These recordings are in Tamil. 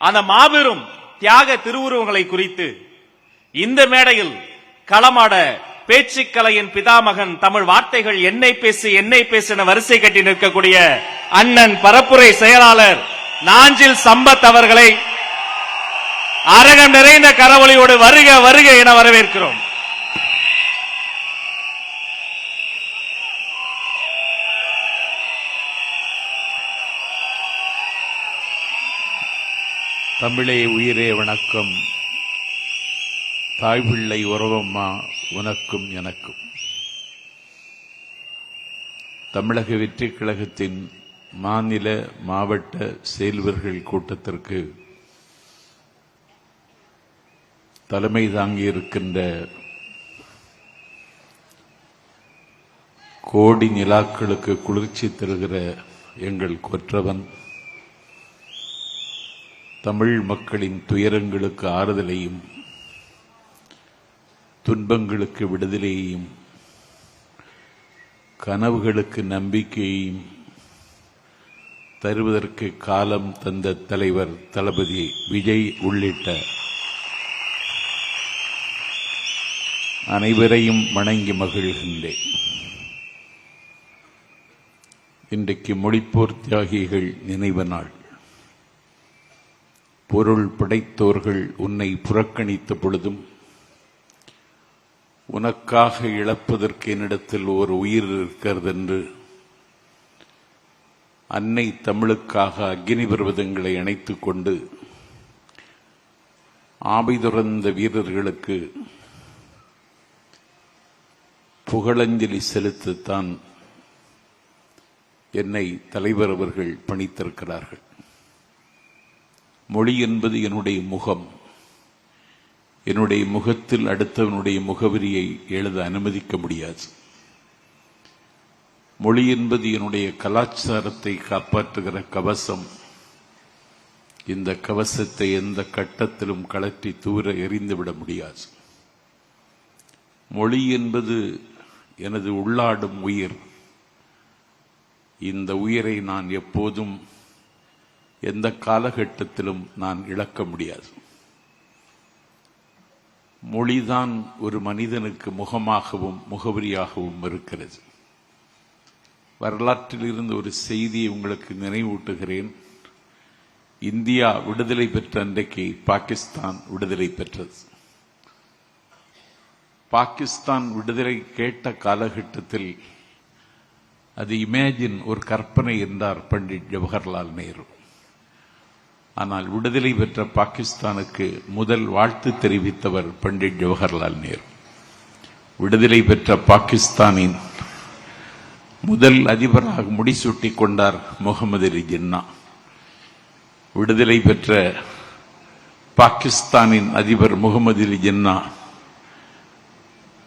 அந்த மாபெரும் தியாக திருவுருவங்களை குறித்து இந்த மேடையில் களமாட பேச்சுக்கலையின் பிதாமகன் தமிழ் வார்த்தைகள் என்னை பேசு என வரிசை கட்டி நிற்கக்கூடிய அண்ணன் பரப்புரை செயலாளர் நாஞ்சில் சம்பத் அவர்களை அரங்கம் நிறைந்த கரவொலியோடு வருக வருக என வரவேற்கிறோம். தமிழே உயிரே வணக்கம். தாய்பிள்ளை உறவம்மா உனக்கும் எனக்கும். தமிழக வெற்றிக் கழகத்தின் மாநில மாவட்ட செயல்வர்கள் கூட்டத்திற்கு தலைமை தாங்கியிருக்கின்ற கோடி நிலாக்களுக்கு குளிர்ச்சி தருகிற எங்கள் கொற்றவன், தமிழ் மக்களின் துயரங்களுக்கு ஆறுதலையும் துன்பங்களுக்கு விடுதலையையும் கனவுகளுக்கு நம்பிக்கையையும் தருவதற்கு காலம் தந்த தலைவர் தளபதி விஜய் உள்ளிட்ட அனைவரையும் வணங்கி மகிழ்கின்றேன். இன்றைக்கு மொழிப்போர் தியாகிகள் நினைவு நாள். பொருள் படைத்தோர்கள் உன்னை புறக்கணித்த பொழுதும் உனக்காக இழப்பதற்கு என்னிடத்தில் ஒரு உயிர் இருக்கிறது என்று அன்னை தமிழுக்காக அக்னி பர்வதங்களை அணைத்துக் கொண்டு ஆபை துறந்த வீரர்களுக்கு புகழஞ்சலி செலுத்தத்தான் என்னை தலைவர் அவர்கள் பணித்திருக்கிறார்கள். மொழி என்பது என்னுடைய முகம். என்னுடைய முகத்தில் அடுத்தவனுடைய முகவரியை எழுத அனுமதிக்க முடியாது. மொழி என்பது என்னுடைய கலாச்சாரத்தை காப்பாற்றுகிற கவசம். இந்த கவசத்தை எந்த கட்டத்திலும் கழற்றி தூர எறிந்துவிட முடியாது. மொழி என்பது எனது உள்ளாடும் உயிர். இந்த உயிரை நான் எப்போதும் எந்த காலகட்டத்திலும் நான் இழக்க முடியாது. மொழிதான் ஒரு மனிதனுக்கு முகமாகவும் முகவரியாகவும் இருக்கிறது. வரலாற்றில் இருந்து ஒரு செய்தியை உங்களுக்கு நினைவூட்டுகிறேன். இந்தியா விடுதலை பெற்ற அன்றைக்கு பாகிஸ்தான் விடுதலை பெற்றது. பாகிஸ்தான் விடுதலை கேட்ட காலகட்டத்தில் அது இமேஜின், ஒரு கற்பனை என்றார் பண்டிட் ஜவஹர்லால் நேரு. ஆனால் விடுதலை பெற்ற பாகிஸ்தானுக்கு முதல் வாழ்த்து தெரிவித்தவர் பண்டிட் ஜவஹர்லால் நேரு. விடுதலை பெற்ற பாகிஸ்தானின் முதல் அதிபராக முடிசூட்டிக் கொண்டார் முகமது அலி ஜின்னா. விடுதலை பெற்ற பாகிஸ்தானின் அதிபர் முகமது அலி ஜின்னா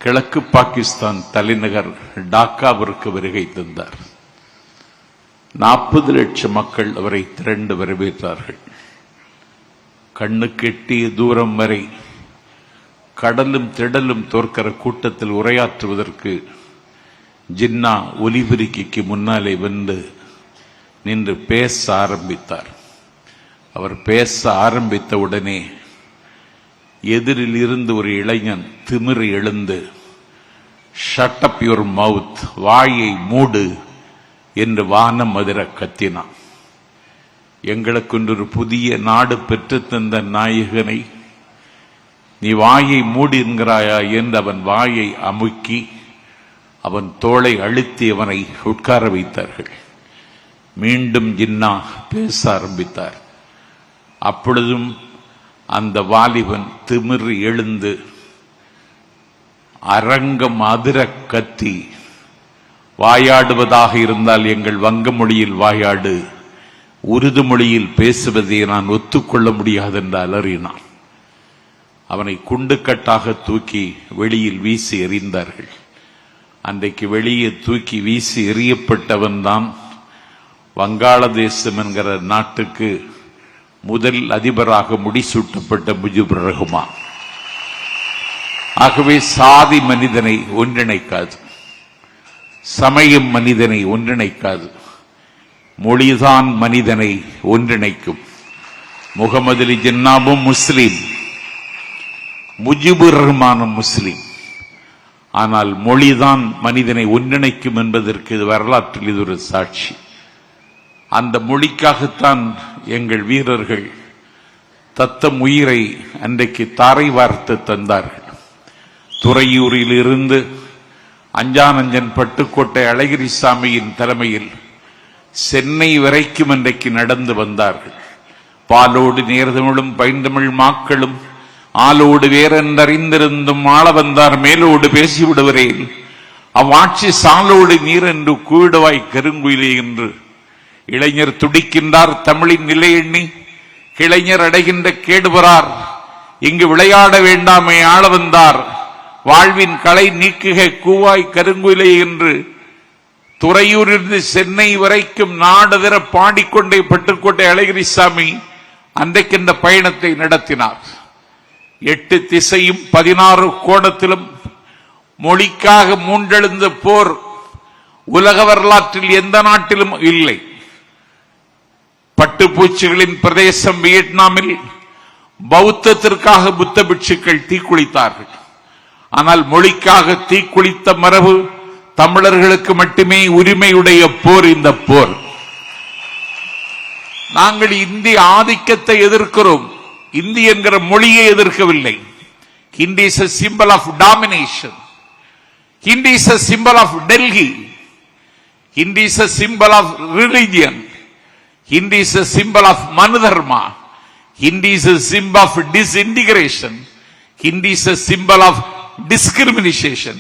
கிழக்கு பாகிஸ்தான் தலைநகர் டாக்காவிற்கு வருகை தந்தார். 40 லட்சம் மக்கள் அவரை திரண்டு வரவேற்றார்கள். கண்ணுக்கு எட்டிய தூரம் வரை கடலும் திடலும் தோற்கிற கூட்டத்தில் உரையாற்றுவதற்கு ஜின்னா ஒலிபெருக்கிக்கு முன்னாலே வந்து நின்று பேச ஆரம்பித்தார். அவர் பேச ஆரம்பித்த உடனே எதிரில் இருந்து ஒரு இளைஞன் திமிரு எழுந்து, ஷட் அப் யுவர் மவுத், வாயை மூடு என்று வானம் அதிர கத்தினான். எங்களுக்கு ஒரு புதிய நாடு பெற்று தந்த நாயகனை நீ வாயை மூடி என்கிறாயா என்று அவன் வாயை அமுக்கி அவன் தோளை அழுத்தி அவனை உட்கார வைத்தார்கள். மீண்டும் ஜின்னா பேச ஆரம்பித்தார். அப்பொழுதும் அந்த வாலிபன் திமிரு எழுந்து அரங்கம் அதிர கத்தி, வாயாடுவதாக இருந்தால் எங்கள் வங்க மொழியில் வாயாடு, உருது மொழியில் பேசுவதை நான் ஒத்துக்கொள்ள முடியாது என்று அலறினான். அவனை குண்டுக்கட்டாக தூக்கி வெளியில் வீசி எறிந்தார்கள். அன்றைக்கு வெளியே தூக்கி வீசி எறியப்பட்டவன் தான் வங்காளதேசம் என்கிற நாட்டுக்கு முதல் அதிபராக முடிசூட்டப்பட்ட முஜிபுர் ரஹ்மான். ஆகவே சாதி மனிதனை ஒன்றிணைக்காது, சமயம் மனிதனை ஒன்றிணைக்காது, மொழிதான் மனிதனை ஒன்றிணைக்கும். முகமது அலி ஜின்னாவும் முஸ்லீம், முஜிபுர் ரஹ்மானும் முஸ்லீம். ஆனால் மொழிதான் மனிதனை ஒன்றிணைக்கும் என்பதற்கு வரலாற்றில் இது ஒரு சாட்சி. அந்த மொழிக்காகத்தான் எங்கள் வீரர்கள் தத்தம் உயிரை அன்றைக்கு தாரை வார்த்து தந்தார்கள். துறையூரில் இருந்து அஞ்சானஞ்சன் பட்டுக்கோட்டை அழகிரிசாமியின் தலைமையில் சென்னை வரைக்கும் அன்றைக்கு நடந்து வந்தார்கள். பாலோடு நேர்தமிழும் பைந்தமிழ் மாக்களும் ஆளோடு வேறென்றறிந்திருந்தும் ஆள வந்தார் மேலோடு பேசிவிடுவரேன் அவ்வாட்சி சாலோடு நீர் என்று கூவிடுவாய் கருங்குயிலே என்று இளைஞர் துடிக்கின்றார் தமிழின் நிலை எண்ணி கிளைஞர் அடைகின்ற கேடுபறார் இங்கு விளையாட வேண்டாமே ஆள வந்தார் வாழ்வின் களை நீக்குக கூவாய் கருங்குயிலே என்று துறையூரிலிருந்து சென்னை வரைக்கும் நாடதிர பாடிக்கொண்டே பட்டுக்கோட்டை அழகிரிசாமி அன்றைக்கு இந்த பயணத்தை நடத்தினார். 8 திசையும் 16 கோணத்திலும் மொழிக்காக மூன்றெழுந்த போர் உலக வரலாற்றில் எந்த நாட்டிலும் இல்லை. பட்டுப்பூச்சிகளின் பிரதேசம் வியட்நாமில் பௌத்தத்திற்காக புத்த பிட்சுக்கள் தீக்குளித்தார்கள். ஆனால் மொழிக்காக தீக்குளித்த மரபு தமிழர்களுக்கு மட்டுமே உரிமையுடைய போர் இந்த போர். நாங்கள் இந்திய ஆதிக்கத்தை எதிர்க்கிறோம், இந்தி என்கிற மொழியை எதிர்க்கவில்லை. Hindi is a symbol of domination. Hindi is a symbol of Delhi. Hindi is a symbol of religion. Hindi is a symbol of Manudharma. Hindi is a symbol of disintegration. Hindi is a symbol of discrimination.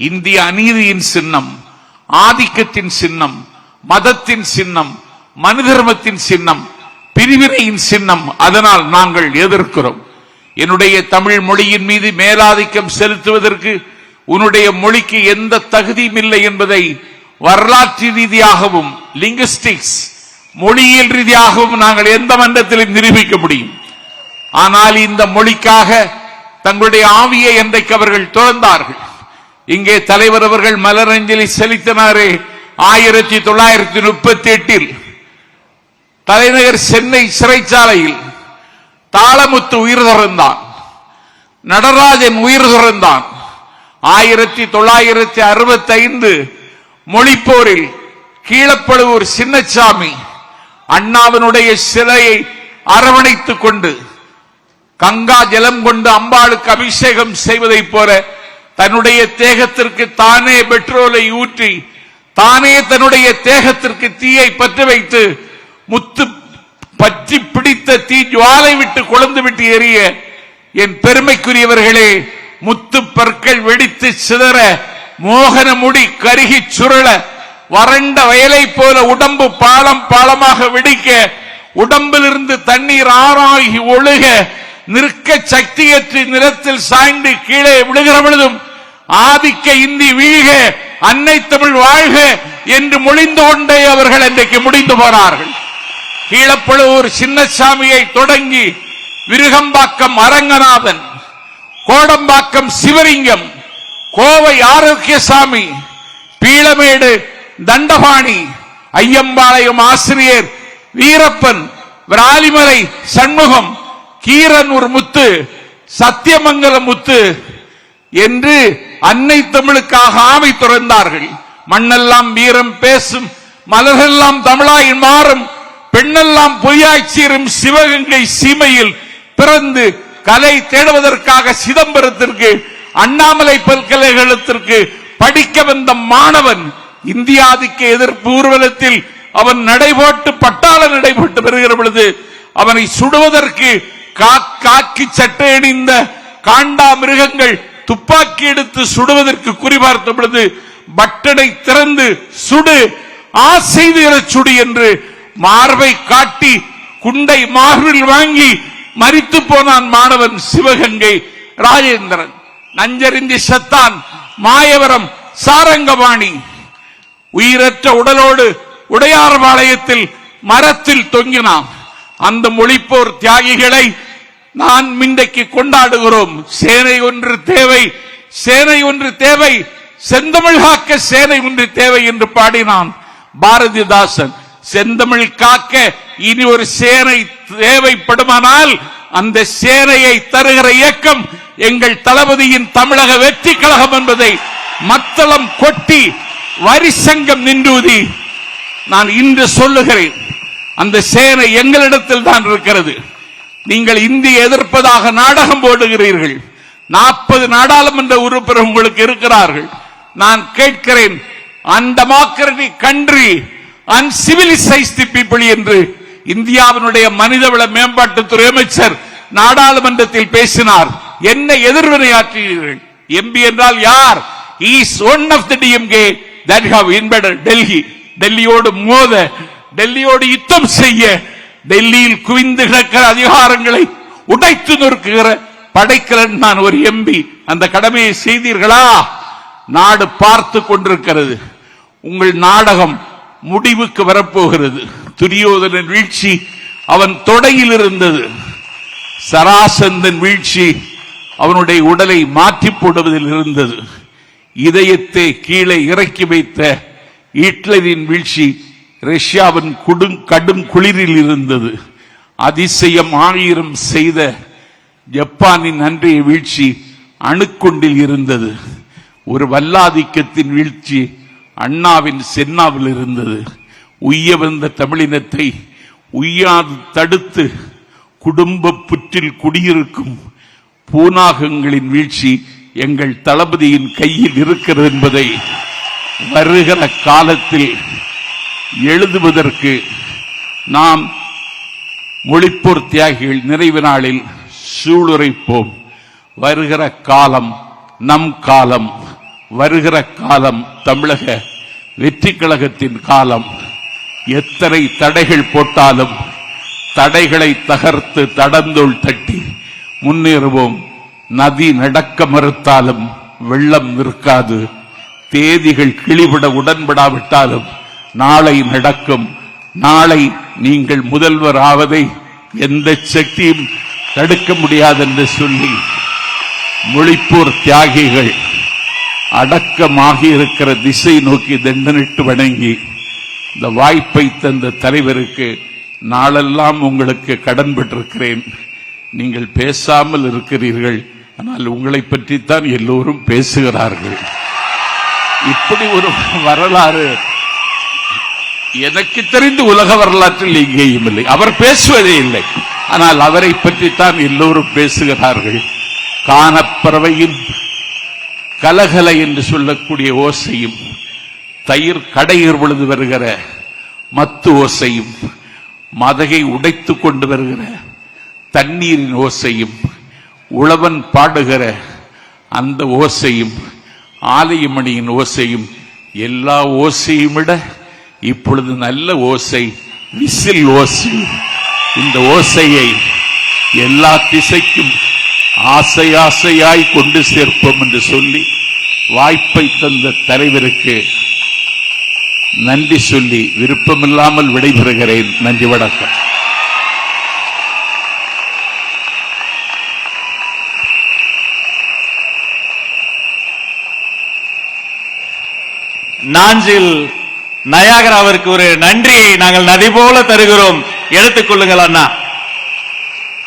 இந்திய அநீதியின் சின்னம், ஆதிக்கத்தின் சின்னம், மதத்தின் சின்னம், மனுதர்மத்தின் சின்னம், பிரிவினையின் சின்னம். அதனால் நாங்கள் எதிர்க்கிறோம். என்னுடைய தமிழ் மொழியின் மீது மேலாதிக்கம் செலுத்துவதற்கு உன்னுடைய மொழிக்கு எந்த தகுதியும் இல்லை என்பதை வரலாற்று ரீதியாகவும் லிங்குஸ்டிக்ஸ் மொழியியல் ரீதியாகவும் நாங்கள் எந்த மன்றத்திலும் நிரூபிக்க முடியும். ஆனால் இந்த மொழிக்காக தங்களுடைய ஆவியை என்றைக்கு அவர்கள் துறந்தார்கள். இங்கே தலைவர் அவர்கள் மலரஞ்சலி செலுத்தினாரே 1938 தலைநகர் சென்னை சிறைச்சாலையில் தாளமுத்து உயிர் துறந்தான், நடராஜன் உயிர் துறந்தான். 1965 மொழிப்போரில் கீழப்படுவூர் சின்னசாமி அண்ணாவினுடைய சிலையை அரவணைத்துக் கொண்டு கங்கா ஜலம் கொண்டு அம்பாளுக்கு அபிஷேகம் செய்வதைப் போல தன்னுடைய தேகத்திற்கு தானே பெட்ரோலை ஊற்றி தானே தன்னுடைய தேகத்திற்கு தீயை பற்ற வைத்து முத்து பற்றி பிடித்த தீ ஜுவாலை விட்டு கொழுந்து விட்டு எரிய என் பெருமைக்குரியவர்களே, முத்து பற்கள் வெடித்து சிதற, மோகன முடி கருகி சுருள, வறண்ட வயலை போல உடம்பு பாலம் பாலமாக வெடிக்க, உடம்பிலிருந்து தண்ணீர் ஆறாகி ஒழுக, நிற்க சக்தியற்று நிலத்தில் சாய்ந்து கீழே விழுகிற பொழுதும் ஆதிக்க இந்தி வீழ்க, அன்னை தமிழ் வாழ்க என்று மொழிந்து கொண்டே அவர்கள் இன்றைக்கு முடிந்து போனார்கள். கீழப்படுவூர் சின்னசாமியை தொடங்கி விருகம்பாக்கம் அரங்கநாதன், கோடம்பாக்கம் சிவலிங்கம், கோவை ஆரோக்கியசாமி, பீளமேடு தண்டபாணி, ஐயம்பாளையம் ஆசிரியர் வீரப்பன், விராலிமலை சண்முகம், கீரனூர் முத்து, சத்தியமங்கலம் முத்து என்று அன்னை தமிழுக்காக ஆமை துறந்தார்கள். மண்ணெல்லாம் வீரம் பேசும், மலரெல்லாம் தமிழாய் மாறும், பெண்ணெல்லாம் பொய்யாய் சீரும் சிவகங்கை சீமையில் பிறந்து கலை தேடுவதற்காக சிதம்பரத்திற்கு அண்ணாமலை பல்கலைக்கழகத்திற்கு படிக்க வந்த மாணவன் இந்தியாதிக்க எதிர்ப்பு ஊர்வலத்தில் அவன் நடைபோட்டு பட்டாள நடைபோட்டு வருகிற பொழுது அவனை சுடுவதற்கு காக்கி சட்டை அணிந்த காண்டா மிருகங்கள் துப்பாக்கி எடுத்து சுடுவதற்கு குறிபார்த்த பொழுது பட்டனை திறந்து சுடு, ஆசை தீர சுடு என்று மார்பை காட்டி குண்டை மார்பில் வாங்கி மரித்து போனான் மாணவன் சிவகங்கை ராஜேந்திரன். நஞ்சறிந்தி சத்தான் மாயவரம் சாரங்கபாணி. உயிரற்ற உடலோடு உடையார்பாளையத்தில் மரத்தில் தொங்கினான். அந்த மொழிப்போர் தியாகிகளை நான் இன்றைக்கு கொண்டாடுகிறோம். சேனை ஒன்று தேவை, சேனை ஒன்று தேவை, செந்தமிழ் காக்க சேனை ஒன்று தேவை என்று பாடினான் பாரதிதாசன். செந்தமிழ் காக்க இனி ஒரு சேனை தேவைப்படுமானால் அந்த சேனையை தருகிற இயக்கம் எங்கள் தளபதியின் தமிழக வெற்றி கழகம் என்பதை மத்தளம் கொட்டி வரிசங்கம் நின்றுதி நான் இன்று சொல்லுகிறேன். அந்த சேனை எங்களிடத்தில் தான் இருக்கிறது. நீங்கள் இந்திய எதிர்ப்பதாக நாடகம் போடுகிறீர்கள். 40 நாடாளுமன்ற உறுப்பினர் உங்களுக்கு இருக்கிறார்கள். நான் கேட்கிறேன், அன்டெமோக்ராட்டிக் கண்ட்ரி அன்சிவிலைஸ்ட் பீப்புள் என்று இந்தியாவினுடைய மனிதவள மேம்பாட்டுத்துறை அமைச்சர் நாடாளுமன்றத்தில் பேசினார். என்ன எதிர்வினையாற்றினீர்கள்? எம்பி என்றால் யார்? He is one of the DMK that have invaded Delhi. டெல்லியோடு மோத, டெல்லியோடு யுத்தம் செய்ய, டெல்லியில் குவிந்து கிடக்கிற அதிகாரங்களை உடைத்து நொறுக்குகிற படைக்கலன் நான் ஒரு எம்பி. அந்த கடமையை செய்தீர்களா? நாடு பார்த்து கொண்டிருக்கிறது. உங்கள் நாடகம் முடிவுக்கு வரப்போகிறது. துரியோதனன் வீழ்ச்சி அவன் தொடையில் இருந்தது. சராசந்தன் வீழ்ச்சி அவனுடைய உடலை மாற்றி போடுவதில் இருந்தது. இதயத்தை கீழே இறக்கி வைத்த ஹிட்லரின் வீழ்ச்சி ரஷ்யாவின் கடும் குளிரில் இருந்தது. அதிசயம் 1000 செய்த ஜப்பானின் அன்றைய வீழ்ச்சி அணுக்குண்டில் இருந்தது. ஒரு வல்லாதிக்கத்தின் வீழ்ச்சி அண்ணாவின் சென்னாவில் இருந்தது. உய்ய வந்த தமிழினத்தை உய்யாது தடுத்து குடும்ப புற்றில் குடியிருக்கும் பூனாகங்களின் வீழ்ச்சி எங்கள் தளபதியின் கையில் இருக்கிறது என்பதை வருகிற காலத்தில் எழுதுவதற்கு நாம் மொழிப்போர் தியாகிகள் நிறைவு நாளில் சூளுரைப்போம். வருகிற காலம் நம் காலம். வருகிற காலம் தமிழக வெற்றி கழகத்தின் காலம். எத்தனை தடைகள் போட்டாலும் தடைகளை தகர்த்து தடந்தோள் தட்டி முன்னேறுவோம். நதி நடக்க மறுத்தாலும் வெள்ளம் நிற்காது. தேதிகள் கிளிவிட உடன்படாவிட்டாலும் நாளை நடக்கும். நாளை நீங்கள் முதல்வர் ஆவதை எந்த சக்தியும் தடுக்க முடியாது என்று சொல்லி மொழிப்போர் தியாகிகள் அடக்கமாகி இருக்கிற திசை நோக்கி தண்டனிட்டு வணங்கி இந்த வாய்ப்பை தந்த தலைவருக்கு நாளெல்லாம் உங்களுக்கு கடன் பெற்றிருக்கிறேன். நீங்கள் பேசாமல் இருக்கிறீர்கள், ஆனால் உங்களை பற்றித்தான் எல்லோரும் பேசுகிறார்கள். இப்படி ஒரு வரலாறு எனக்கு தெரிந்து உலக வரலாற்றில் எங்கேயும் இல்லை. அவர் பேசுவதே இல்லை, ஆனால் அவரை பற்றித்தான் எல்லோரும் பேசுகிறார்கள். கானப்பறவையின் கலகல என்று சொல்லக்கூடிய ஓசையும், தயிர் கடையர் பொழுது வருகிற மத்து ஓசையும், மதகை உடைத்துக் கொண்டு வருகிற தண்ணீரின் ஓசையும், உழவன் பாடுகிற அந்த ஓசையும், ஆலயமணியின் ஓசையும், எல்லா ஓசையும் விட இப்பொழுது நல்ல ஓசை விசில் ஓசை. இந்த ஓசையை எல்லா திசைக்கும் ஆசை ஆசையாய் கொண்டு சேர்ப்போம் என்று சொல்லி வாய்ப்பை தந்த தலைவருக்கு நன்றி சொல்லி விருப்பமில்லாமல் விடைபெறுகிறேன். நன்றி, வணக்கம். நாஞ்சில் நயாகராவிற்கு ஒரு நன்றியை நாங்கள் நதி போல தருகிறோம். எடுத்துக் கொள்ளுங்கள் அண்ணா.